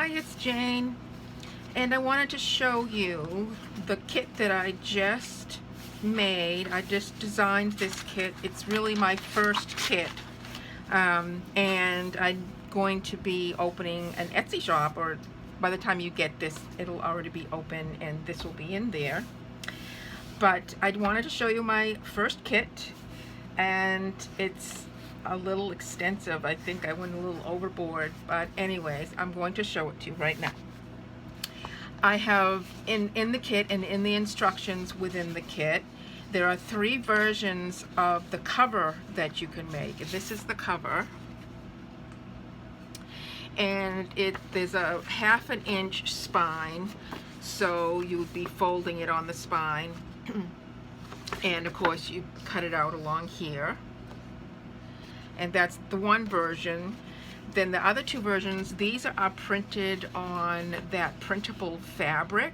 Hi, it's Jane, and I wanted to show you the kit that I just made. I just designed this kit. It's really my first kit, and I'm going to be opening an Etsy shop, or by the time you get this, it'll already be open and this will be in there. But I wanted to show you my first kit, and it's a little extensive. I think I went a little overboard, but anyways, I'm going to show it to you right now. I have in the kit and in the instructions within the kit, there are 3 versions of the cover that you can make. This is the cover, and there's a 1/2 inch spine, so you would be folding it on the spine. And of course you cut it out along here, and that's the one version. Then the other 2 versions, these are printed on that printable fabric,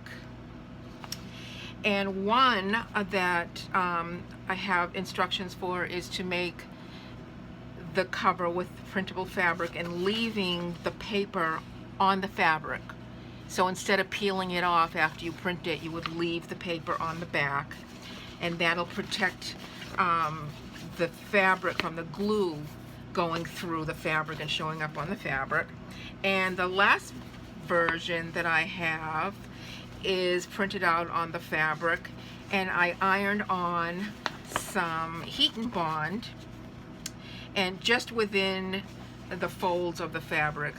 and one that I have instructions for is to make the cover with printable fabric and leaving the paper on the fabric. So instead of peeling it off after you print it, you would leave the paper on the back, and that'll protect the fabric from the glue going through the fabric and showing up on the fabric. And the last version that I have is printed out on the fabric, and I ironed on some heat and bond, and just within the folds of the fabric,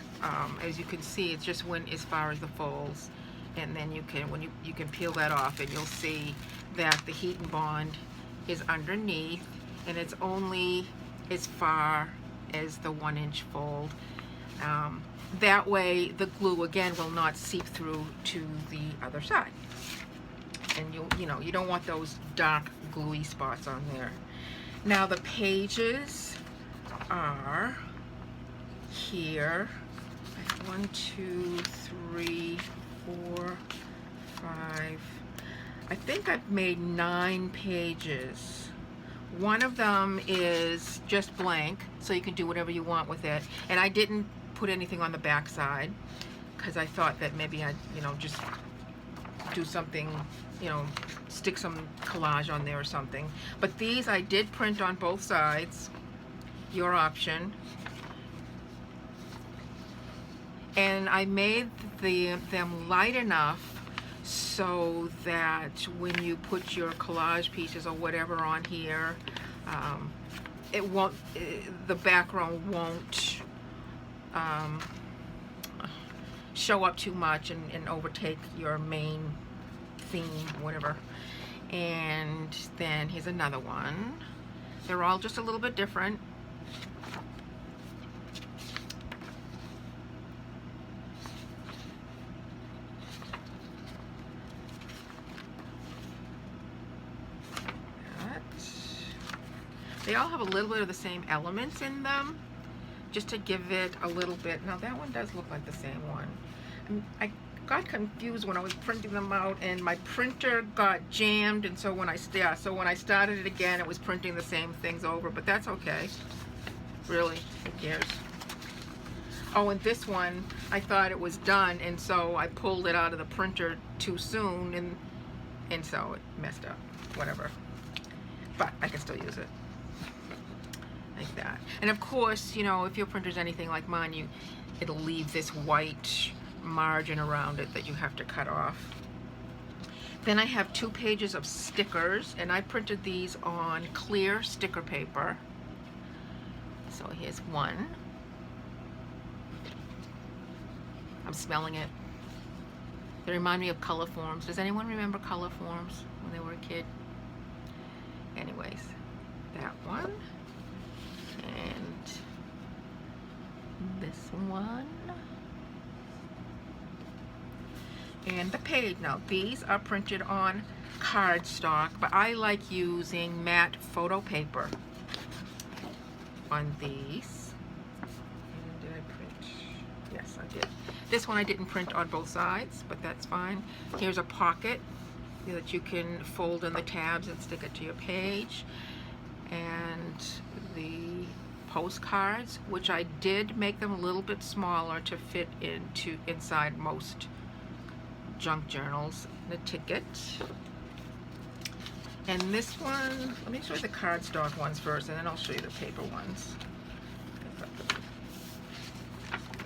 as you can see, it's just went as far as the folds, and then you can peel that off and you'll see that the heat and bond is underneath, and it's only as far as the 1 inch fold. That way the glue again will not seep through to the other side, and you don't want those dark gluey spots on there. Now the pages are here. 1, 2, 3, 4, 5. I think I've made 9 pages. One of them is just blank, so you can do whatever you want with it. And I didn't put anything on the back side because I thought that maybe I'd, just do something, stick some collage on there or something. But these I did print on both sides, your option. And I made them light enough so that when you put your collage pieces or whatever on here, the background won't show up too much and overtake your main theme, whatever. And then here's another one. They're all just a little bit different. They all have a little bit of the same elements in them, just to give it a little bit. Now that one does look like the same one. I got confused when I was printing them out, and my printer got jammed, and so when I started it again, it was printing the same things over. But that's okay. Really, who cares? Oh, and this one, I thought it was done, and so I pulled it out of the printer too soon, and so it messed up. Whatever. But I can still use it. Like that. And of course, if your printer's anything like mine, it'll leave this white margin around it that you have to cut off. Then I have 2 pages of stickers, and I printed these on clear sticker paper. So here's one. I'm smelling it. They remind me of color forms. Does anyone remember color forms when they were a kid? Anyways, that one. And this one, and the page. Now these are printed on cardstock, but I like using matte photo paper on these. And did I print? Yes, I did. This one I didn't print on both sides, but that's fine. Here's a pocket that you can fold in the tabs and stick it to your page. And the postcards, which I did make them a little bit smaller to fit inside most junk journals. The ticket. And this one, let me show you the cardstock ones first, and then I'll show you the paper ones.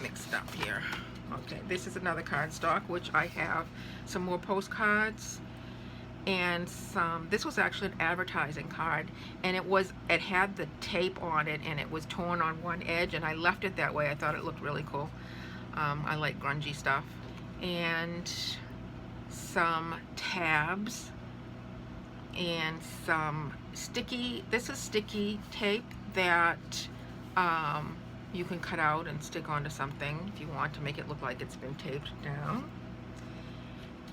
Mixed up here. Okay, this is another cardstock, which I have some more postcards and some. This was actually an advertising card, and it had the tape on it, and it was torn on one edge, and I left it that way. I thought it looked really cool. I like grungy stuff. And some tabs and some sticky. This is sticky tape that you can cut out and stick onto something if you want to make it look like it's been taped down.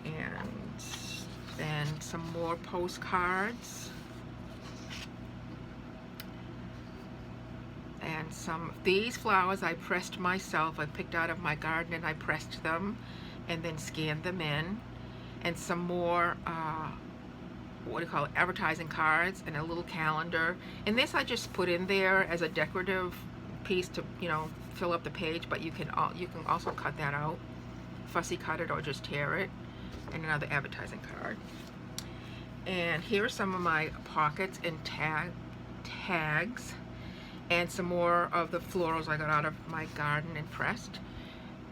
And then some more postcards. And these flowers I pressed myself. I picked out of my garden and I pressed them and then scanned them in. And some more, what do you call it, advertising cards and a little calendar. And this I just put in there as a decorative piece to, you know, fill up the page, but you can also cut that out, fussy cut it or just tear it. And another advertising card. And here are some of my pockets and tags, and some more of the florals I got out of my garden and pressed,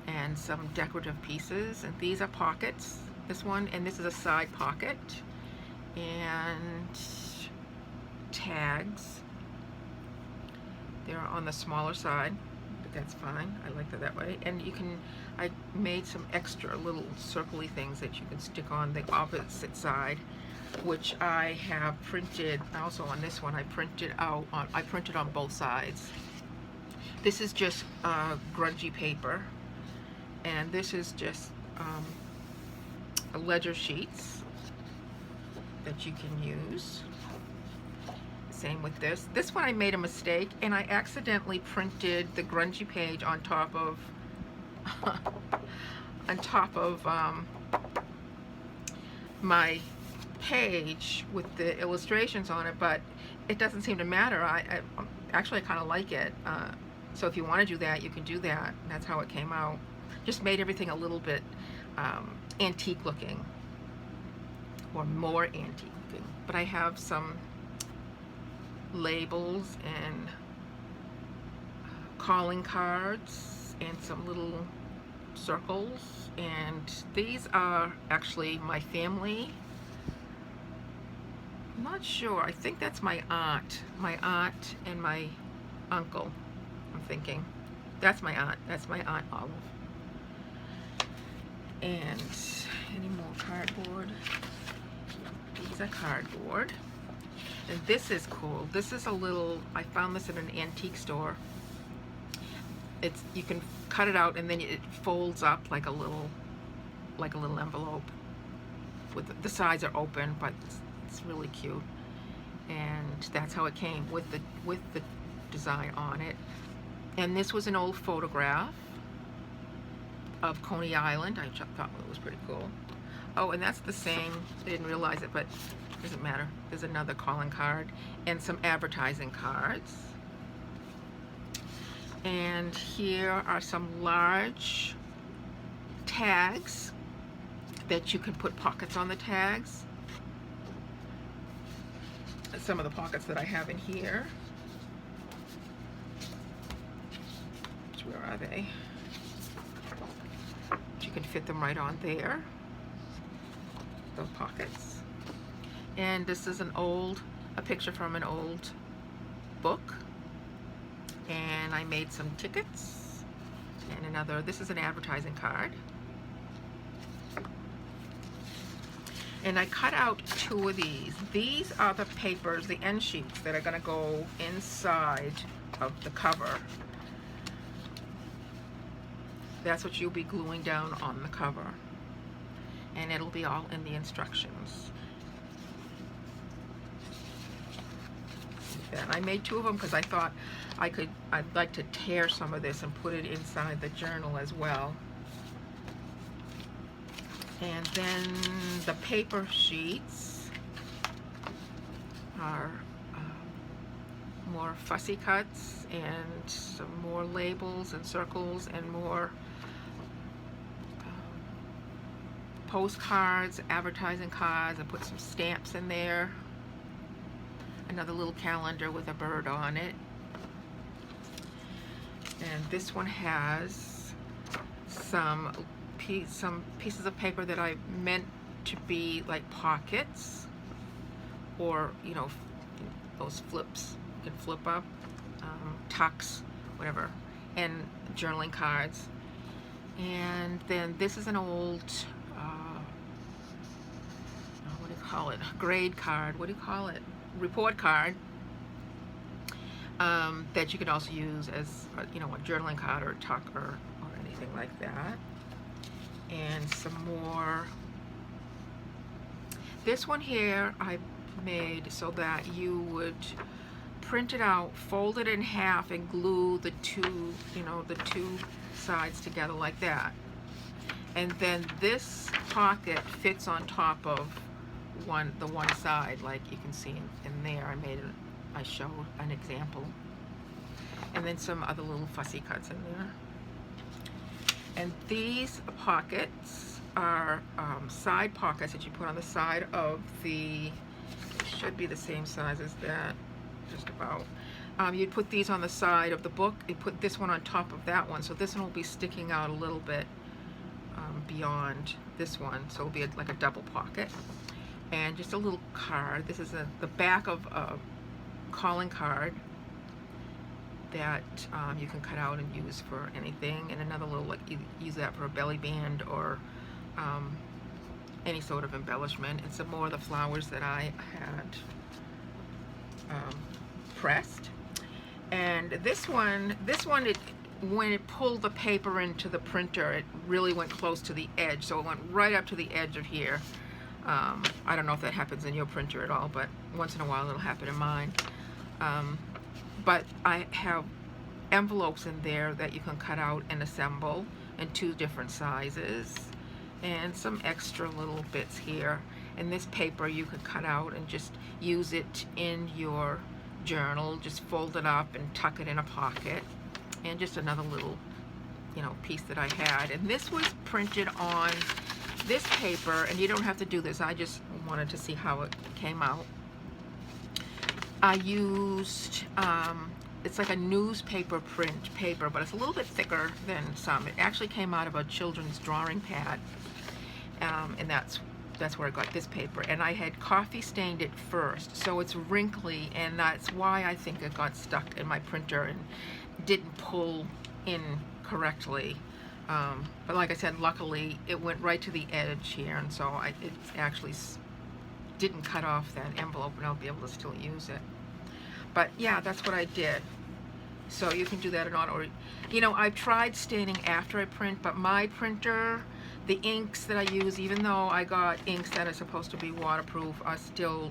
and some decorative pieces. And these are pockets, this one, and this is a side pocket, and tags. They're on the smaller side, but that's fine. I like that way. And I made some extra little circly things that you can stick on the opposite side, which I have printed. Also on this one, I printed on both sides. This is just grungy paper, and this is just ledger sheets that you can use. Same with this. This one I made a mistake, and I accidentally printed the grungy page on top of my page with the illustrations on it, but it doesn't seem to matter. I actually kind of like it. So if you want to do that, you can do that. And that's how it came out. Just made everything a little bit antique looking, or more antique looking. But I have some labels and calling cards and some little circles, and these are actually my family. I'm not sure. I think that's my aunt and my uncle. I'm thinking that's my aunt Olive. And any more cardboard? These are cardboard. And this is cool. This is a little, I found this at an antique store. You can cut it out and then it folds up like a little envelope. With the sides are open, but it's really cute. And that's how it came with the design on it. And this was an old photograph of Coney Island. I thought it was pretty cool. Oh, and that's the same. I didn't realize it, but it doesn't matter. There's another calling card and some advertising cards. And here are some large tags that you can put pockets on the tags. Some of the pockets that I have in here. Where are they? You can fit them right on there. Those pockets. And this is a picture from an old book. And I made some tickets. And this is an advertising card. And I cut out 2 of these. These are the papers, the end sheets that are going to go inside of the cover. That's what you'll be gluing down on the cover. And it'll be all in the instructions. And I made 2 of them because I thought I'd like to tear some of this and put it inside the journal as well. And then the paper sheets are more fussy cuts and some more labels and circles and more postcards, advertising cards. I put some stamps in there. Another little calendar with a bird on it. And this one has some pieces of paper that I meant to be like pockets, or you know, those flips you can flip up, tucks, whatever, and journaling cards. And then this is an old what do you call it, grade card, what do you call it, report card, that you could also use as you know, a journaling card or a tuck or anything like that. And some more. This one here I made so that you would print it out, fold it in half, and glue the two, you know, the two sides together like that. And then this pocket fits on top of the one side, like you can see in there. I showed an example. And then some other little fussy cuts in there. And these pockets are side pockets that you put on the side of the, it should be the same size as that, just about. You'd put these on the side of the book. You put this one on top of that one, so this one will be sticking out a little bit beyond this one, so it'll be like a double pocket. And just a little card. This is the back of a calling card that you can cut out and use for anything, and another little, like, you use that for a belly band or any sort of embellishment. And some more of the flowers that I had pressed. And this one when it pulled the paper into the printer, it really went close to the edge, so it went right up to the edge of here. I don't know if that happens in your printer at all, but once in a while it'll happen in mine. But I have envelopes in there that you can cut out and assemble in 2 different sizes, and some extra little bits here. And this paper you could cut out and just use it in your journal, just fold it up and tuck it in a pocket. And just another little, you know, piece that I had. And this was printed on this paper, and you don't have to do this, I just wanted to see how it came out. I used, it's like a newspaper print paper, but it's a little bit thicker than some. It actually came out of a children's drawing pad, and that's where I got this paper. And I had coffee stained it first, so it's wrinkly, and that's why I think it got stuck in my printer and didn't pull in correctly. But like I said, luckily it went right to the edge here, and so it actually didn't cut off that envelope, and I'll be able to still use it. But yeah, that's what I did. So you can do that or not, or you know, I've tried staining after I print, but my printer, the inks that I use, even though I got inks that are supposed to be waterproof,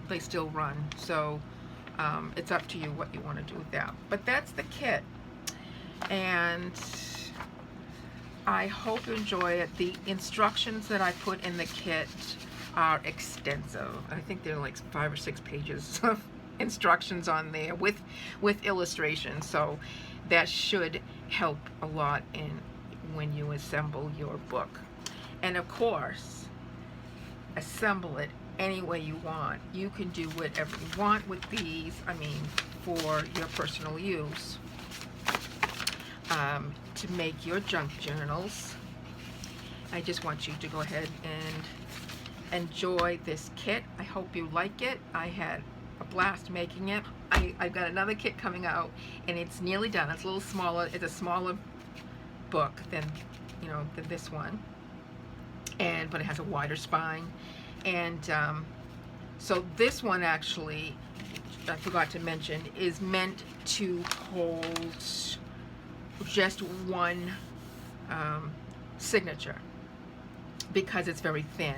they still run. So it's up to you what you want to do with that. But that's the kit, and I hope you enjoy it. The instructions that I put in the kit are extensive. I think they're like 5 or 6 pages of instructions on there with illustrations, so that should help a lot in when you assemble your book. And of course, assemble it any way you want. You can do whatever you want with these, I mean, for your personal use. To make your junk journals, I just want you to go ahead and enjoy this kit. I hope you like it. I had a blast making it. I've got another kit coming out, and it's nearly done. It's a little smaller. It's a smaller book than, you know, than this one, but it has a wider spine. And so this one, actually, I forgot to mention, is meant to hold just one signature, because it's very thin,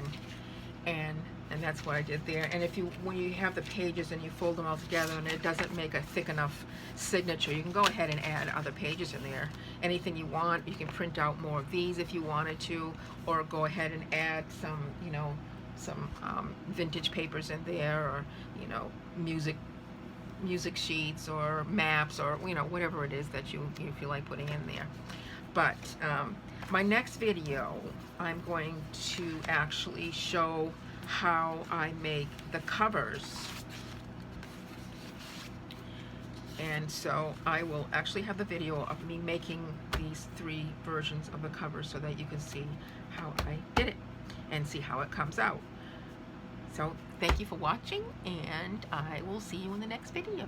and that's what I did there. And when you have the pages and you fold them all together and it doesn't make a thick enough signature, you can go ahead and add other pages in there. Anything you want. You can print out more of these if you wanted to, or go ahead and add some, you know, some vintage papers in there, or, you know, music music sheets or maps or, you know, whatever it is that you feel like putting in there. But my next video, I'm going to actually show how I make the covers. And so I will actually have the video of me making these 3 versions of the covers so that you can see how I did it and see how it comes out. So thank you for watching, and I will see you in the next video.